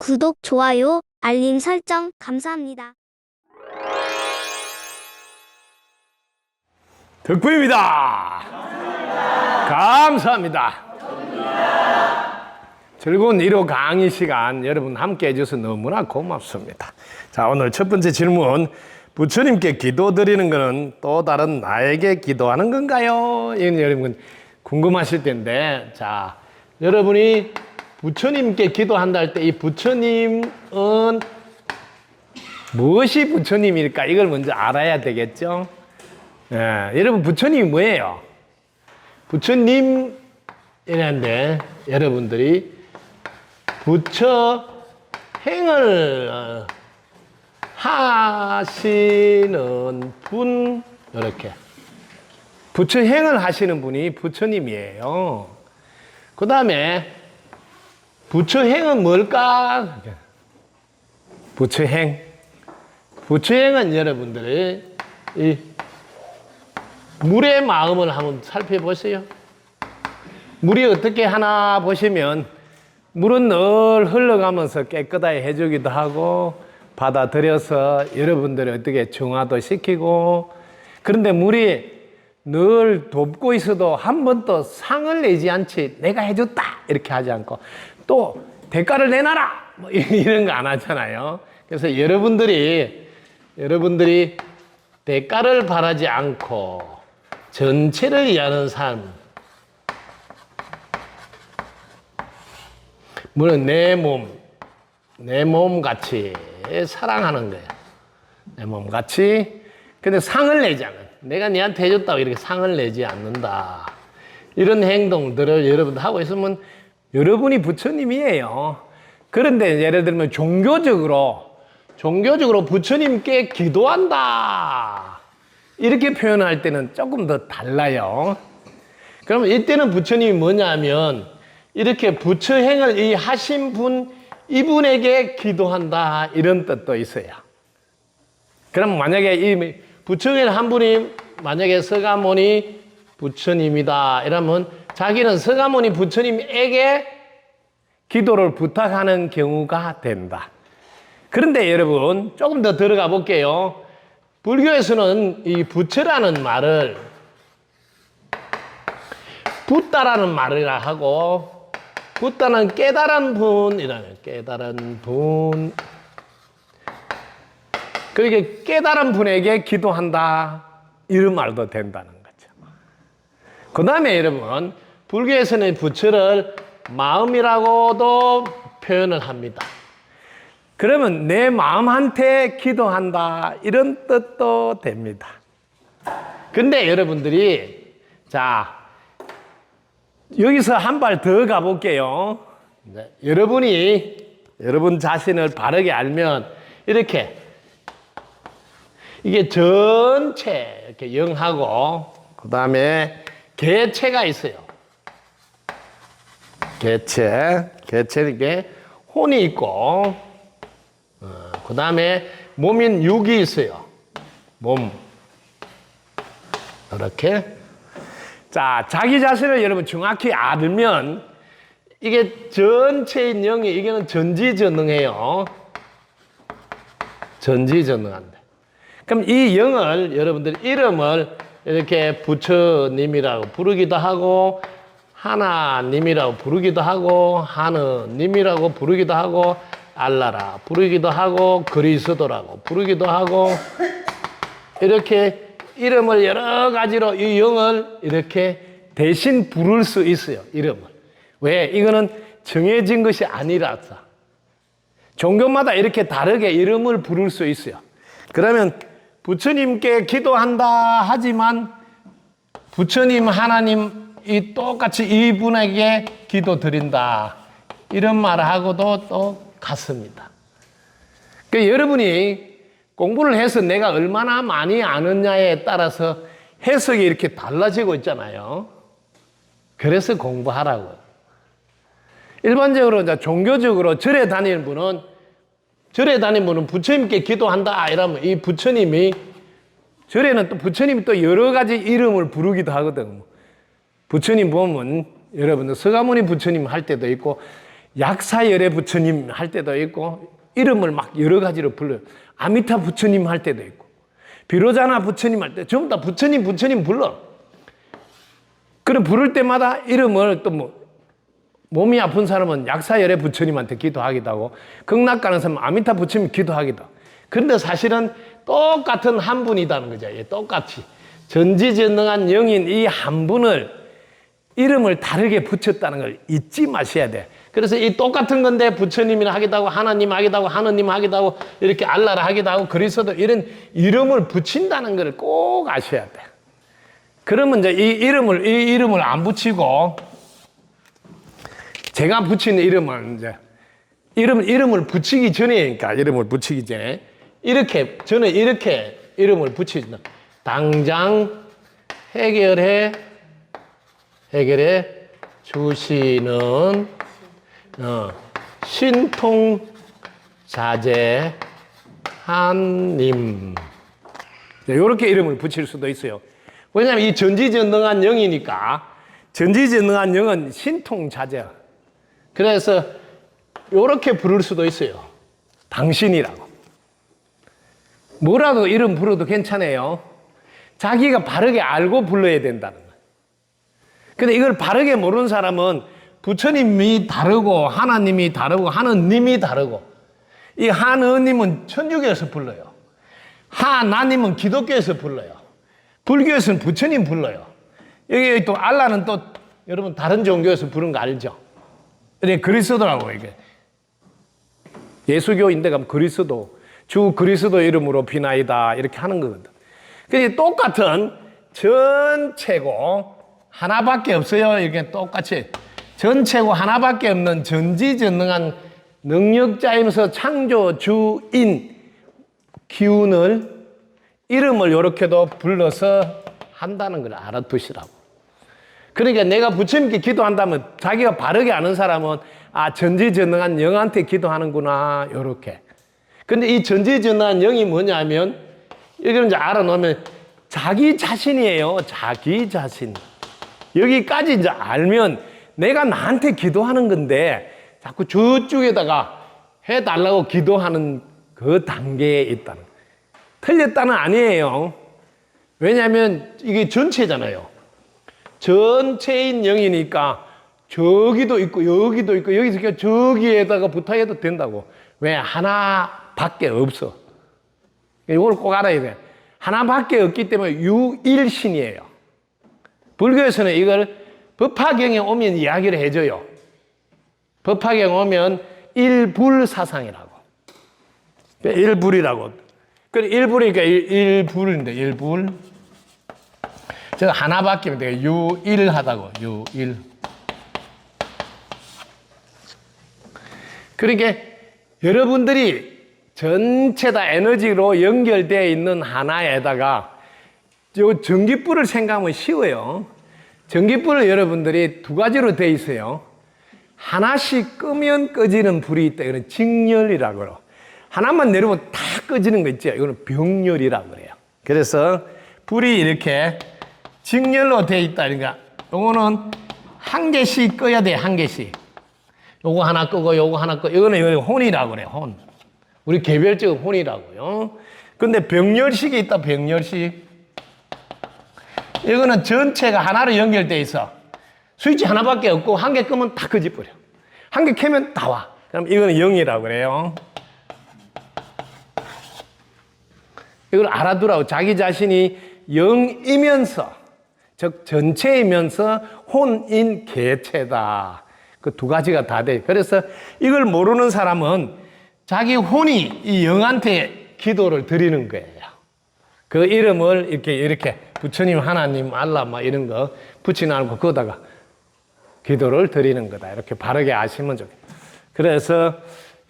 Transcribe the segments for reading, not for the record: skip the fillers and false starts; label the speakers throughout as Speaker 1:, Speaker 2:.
Speaker 1: 구독, 좋아요, 알림 설정 감사합니다.
Speaker 2: 덕구입니다. 감사합니다. 즐거운 일요 강의 시간 여러분 함께 해주셔서 너무나 고맙습니다. 자, 오늘 첫 번째 질문. 부처님께 기도드리는 것은 또 다른 나에게 기도하는 건가요? 이건 여러분 궁금하실 텐데, 자, 여러분이 부처님께 기도한다 할 때 이 부처님은 무엇이 부처님일까? 이걸 먼저 알아야 되겠죠? 예, 여러분 부처님이 뭐예요? 부처님이라는데 여러분들이 부처 행을 하시는 분, 이렇게 부처 행을 하시는 분이 부처님이에요. 그 다음에 부처행은 뭘까? 부처행. 부처행은 여러분들이 이 물의 마음을 한번 살펴보세요. 물이 어떻게 하나 보시면 물은 늘 흘러가면서 깨끗하게 해주기도 하고 받아들여서 여러분들이 어떻게 정화도 시키고, 그런데 물이 늘 돕고 있어도 한 번도 상을 내지 않지, 내가 해줬다 이렇게 하지 않고 또 대가를 내놔라 뭐 이런 거 안 하잖아요. 그래서 여러분들이 대가를 바라지 않고 전체를 위하는 삶, 물론 내 몸 같이 사랑하는 거예요. 내 몸 같이. 근데 상을 내지 않아. 내가 니한테 해줬다고 이렇게 상을 내지 않는다. 이런 행동들을 여러분들 하고 있으면 여러분이 부처님이에요. 그런데 예를 들면 종교적으로 부처님께 기도한다 이렇게 표현할 때는 조금 더 달라요. 그러면 이때는 부처님이 뭐냐면 이렇게 부처행을 이 하신 분, 이분에게 기도한다 이런 뜻도 있어요. 그럼 만약에 이 부처행을 한 분이 만약에 서가모니 부처님이다 이러면 자기는 서가모니 부처님에게 기도를 부탁하는 경우가 된다. 그런데 여러분 조금 더 들어가 볼게요. 불교에서는 이 부처라는 말을 붓다라는 말이라 하고, 붓다는 깨달은 분이라는, 깨달은 분. 그러니까 깨달은 분에게 기도한다 이런 말도 된다는 거죠. 그 다음에 여러분 불교에서는 부처를 마음이라고도 표현을 합니다. 그러면 내 마음한테 기도한다 이런 뜻도 됩니다. 근데 여러분들이 자 여기서 한 발 더 가볼게요. 네, 여러분 자신을 바르게 알면 이렇게 이게 전체 이렇게 영하고 그 다음에 개체가 있어요. 개체는 게 혼이 있고 그 다음에 몸인 육이 있어요. 몸 이렇게. 자, 자기 자신을 여러분 정확히 알면 이게 전체인 영이 이게는 전지전능해요. 전지전능한데. 그럼 이 영을 여러분들 이름을 이렇게 부처님이라고 부르기도 하고 하나님이라고 부르기도 하고 하느님이라고 부르기도 하고 알라라 부르기도 하고 그리스도라고 부르기도 하고 이렇게 이름을 여러 가지로 이 영을 이렇게 대신 부를 수 있어요. 이름을. 왜? 이거는 정해진 것이 아니라서. 종교마다 이렇게 다르게 이름을 부를 수 있어요. 그러면 부처님께 기도한다 하지만 부처님 하나님이 똑같이 이분에게 기도 드린다 이런 말하고도 또 같습니다. 그러니까 여러분이 공부를 해서 내가 얼마나 많이 아느냐에 따라서 해석이 이렇게 달라지고 있잖아요. 그래서 공부하라고요. 일반적으로 이제 종교적으로 절에 다니는 분은 부처님께 기도한다 이러면 이 부처님이 절에는 또 부처님이 또 여러 가지 이름을 부르기도 하거든. 부처님 보면 여러분들 서가모니 부처님 할 때도 있고 약사열애 부처님 할 때도 있고 이름을 막 여러 가지로 불러요. 아미타 부처님 할 때도 있고 비로자나 부처님 할 때 전부 다 부처님 불러. 그래 부를 때마다 이름을 또 뭐 몸이 아픈 사람은 약사열애 부처님한테 기도하기도 하고 극락 가는 사람은 아미타 부처님 기도하기도 하고. 그런데 사실은 똑같은 한 분이라는 거죠. 예, 똑같이 전지전능한 영인 이 한 분을 이름을 다르게 붙였다는 걸 잊지 마셔야 돼. 그래서 이 똑같은 건데 부처님이라 하기도 하고 하나님 하기도 하고 하느님 하기도 하고 이렇게 알라라 하기도 하고 그리스도 이런 이름을 붙인다는 걸 꼭 아셔야 돼. 그러면 이제 이 이름을 안 붙이고 제가 붙인 이름은 이제 이름을 붙이기 전에니까 이름을 붙이기 전에 저는 이렇게 이름을 붙이죠. 당장 해결해 주시는 신통자재하님. 이렇게 이름을 붙일 수도 있어요. 왜냐하면 이 전지전능한 영이니까 전지전능한 영은 신통자재. 그래서 이렇게 부를 수도 있어요. 당신이라고. 뭐라도 이름 불러도 괜찮아요. 자기가 바르게 알고 불러야 된다는 거예요. 근데 이걸 바르게 모르는 사람은 부처님이 다르고 하나님이 다르고 하느님이 다르고 이 하느님은 천주교에서 불러요. 하나님은 기독교에서 불러요. 불교에서는 부처님 불러요. 여기 또 알라는 또 여러분 다른 종교에서 부르는 거 알죠? 근데 그리스도라고 이게 예수교인데 가면 그리스도 주 그리스도 이름으로 비나이다 이렇게 하는 거거든. 근데 똑같은 전체고 하나밖에 없어요. 이게 똑같이 전체고 하나밖에 없는 전지전능한 능력자이면서 창조주인 기운을 이름을 이렇게도 불러서 한다는 걸 알아두시라고. 그러니까 내가 부처님께 기도한다면 자기가 바르게 아는 사람은 아 전지전능한 영한테 기도하는구나 이렇게. 근데 이 전지전능한 영이 뭐냐면 이걸 이제 알아놓으면 자기 자신이에요. 자기 자신. 여기까지 이제 알면 내가 나한테 기도하는 건데 자꾸 저쪽에다가 해달라고 기도하는 그 단계에 있다는 거예요. 틀렸다는 아니에요. 왜냐하면 이게 전체잖아요. 전체인 영이니까 저기도 있고 여기도 있고 여기서 저기에다가 부탁해도 된다고. 왜? 하나밖에 없어. 이걸 꼭 알아야 돼. 하나밖에 없기 때문에 유일신이에요. 불교에서는 이걸 법화경에 오면 이야기를 해줘요. 법화경에 오면 일불사상이라고. 일불이라고. 그래, 일불이니까 일불인데, 일불. 제가 하나밖에 없는데, 유일하다고, 유일. 그러니까 여러분들이 전체 다 에너지로 연결되어 있는 하나에다가 요 전기불을 생각하면 쉬워요. 전기불을 여러분들이 두 가지로 되어 있어요. 하나씩 끄면 꺼지는 불이 있다. 이거는 직열이라고 그래요. 하나만 내려면 다 꺼지는 거 있죠. 이거는 병열이라고 그래요. 그래서 불이 이렇게 직열로 되어 있다. 그러니까 요거는 한 개씩 꺼야 돼. 한 개씩. 요거 하나 끄고 요거 하나 끄고 이거는 혼이라고 그래요. 혼. 우리 개별적 혼이라고요. 근데 병열식이 있다. 병열식. 이거는 전체가 하나로 연결돼 있어. 스위치 하나밖에 없고 한 개 끄면 다 꺼져버려. 한 개 켜면 다 와. 그럼 이거는 0이라고 그래요. 이걸 알아두라고. 자기 자신이 0이면서 즉 전체이면서 혼인 개체다. 그 두 가지가 다 돼. 그래서 이걸 모르는 사람은 자기 혼이 이 영한테 기도를 드리는 거예요. 그 이름을 이렇게 부처님, 하나님, 알라 막 이런 거 붙이지 않고 거기다가 기도를 드리는 거다. 이렇게 바르게 아시면 좋겠다. 그래서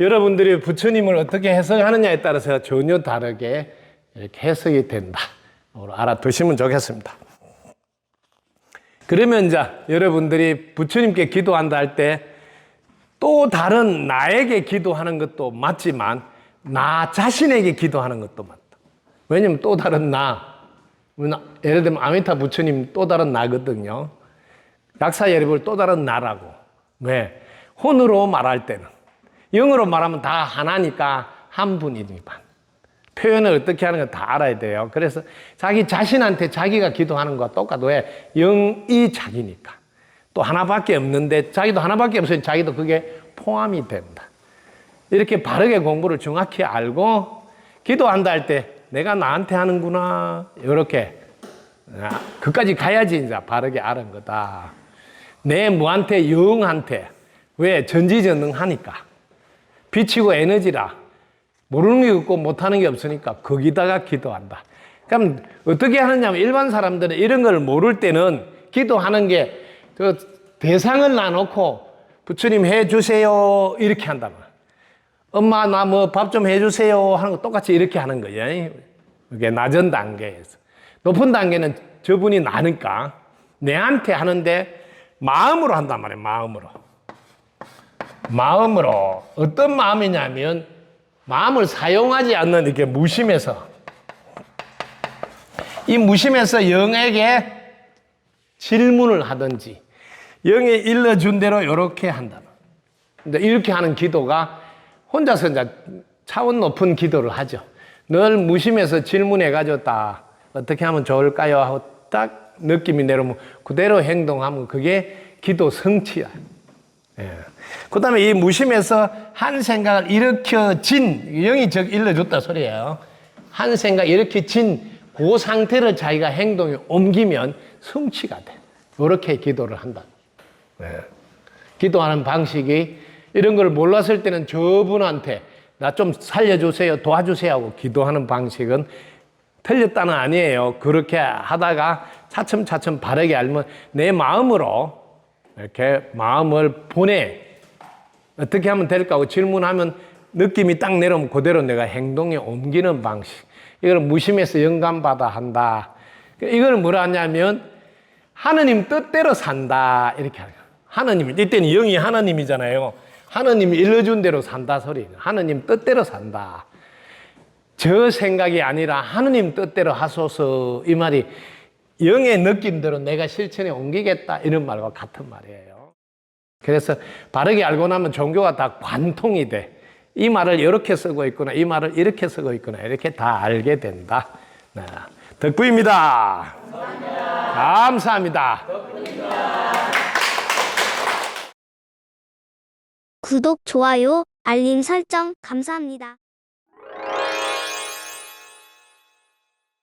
Speaker 2: 여러분들이 부처님을 어떻게 해석하느냐에 따라서 전혀 다르게 이렇게 해석이 된다. 알아두시면 좋겠습니다. 그러면 이제 여러분들이 부처님께 기도한다 할 때 또 다른 나에게 기도하는 것도 맞지만 나 자신에게 기도하는 것도 맞다. 왜냐면 또 다른 나. 예를 들면 아미타 부처님 또 다른 나거든요. 약사예립을 또 다른 나라고. 왜? 혼으로 말할 때는. 영어로 말하면 다 하나니까 한 분이니까. 표현을 어떻게 하는 거 다 알아야 돼요. 그래서 자기 자신한테 자기가 기도하는 거와 똑같아. 왜? 영이 자기니까. 또 하나밖에 없는데 자기도 하나밖에 없으니 자기도 그게 포함이 된다. 이렇게 바르게 공부를 정확히 알고 기도한다 할 때 내가 나한테 하는구나. 이렇게. 그까지 가야지 이제 바르게 아는 거다. 내 뭐한테 영한테. 왜? 전지전능하니까. 빛이고 에너지라. 모르는 게 없고 못하는 게 없으니까 거기다가 기도한다. 그럼 어떻게 하느냐면 일반 사람들은 이런 걸 모를 때는 기도하는 게 그 대상을 놔놓고 부처님 해주세요 이렇게 한다면 엄마 나 뭐 밥 좀 해주세요 하는 거 똑같이 이렇게 하는 거예요. 이게 낮은 단계에서. 높은 단계는 저분이 나니까 내한테 하는데 마음으로 한단 말이에요. 마음으로. 마음으로. 어떤 마음이냐면 마음을 사용하지 않는 이렇게 무심해서 이 무심해서 영에게 질문을 하든지 영이 일러준 대로 이렇게 한다. 근데 이렇게 하는 기도가 혼자서 이제 차원 높은 기도를 하죠. 늘 무심해서 질문해가지고 딱 어떻게 하면 좋을까요? 하고 딱 느낌이 내려오면 그대로 행동하면 그게 기도 성취야. 예. 그 다음에 이 무심해서 한 생각을 일으켜진, 영이 즉 일러줬다 소리예요. 한 생각 일으켜진 그 상태를 자기가 행동에 옮기면 성취가 돼. 이렇게 기도를 한다. 예. 기도하는 방식이 이런 걸 몰랐을 때는 저분한테 나 좀 살려주세요, 도와주세요 하고 기도하는 방식은 틀렸다는 아니에요. 그렇게 하다가 차츰차츰 바르게 알면 내 마음으로 이렇게 마음을 보내. 어떻게 하면 될까 하고 질문하면 느낌이 딱 내려오면 그대로 내가 행동에 옮기는 방식. 이걸 무심해서 영감받아 한다. 이걸 뭐라 하냐면 하느님 뜻대로 산다. 이렇게 하는 거예요. 하느님, 이때는 영이 하느님이잖아요. 하느님이 일러준 대로 산다 소리예요. 하느님 뜻대로 산다. 저 생각이 아니라 하느님 뜻대로 하소서. 이 말이 영의 느낌대로 내가 실천에 옮기겠다 이런 말과 같은 말이에요. 그래서 바르게 알고 나면 종교가 다 관통이 돼. 이 말을 이렇게 쓰고 있구나, 이 말을 이렇게 쓰고 있구나, 이렇게 다 알게 된다. 네. 덕구입니다. 감사합니다.
Speaker 1: 구독, 좋아요, 알림 설정 감사합니다.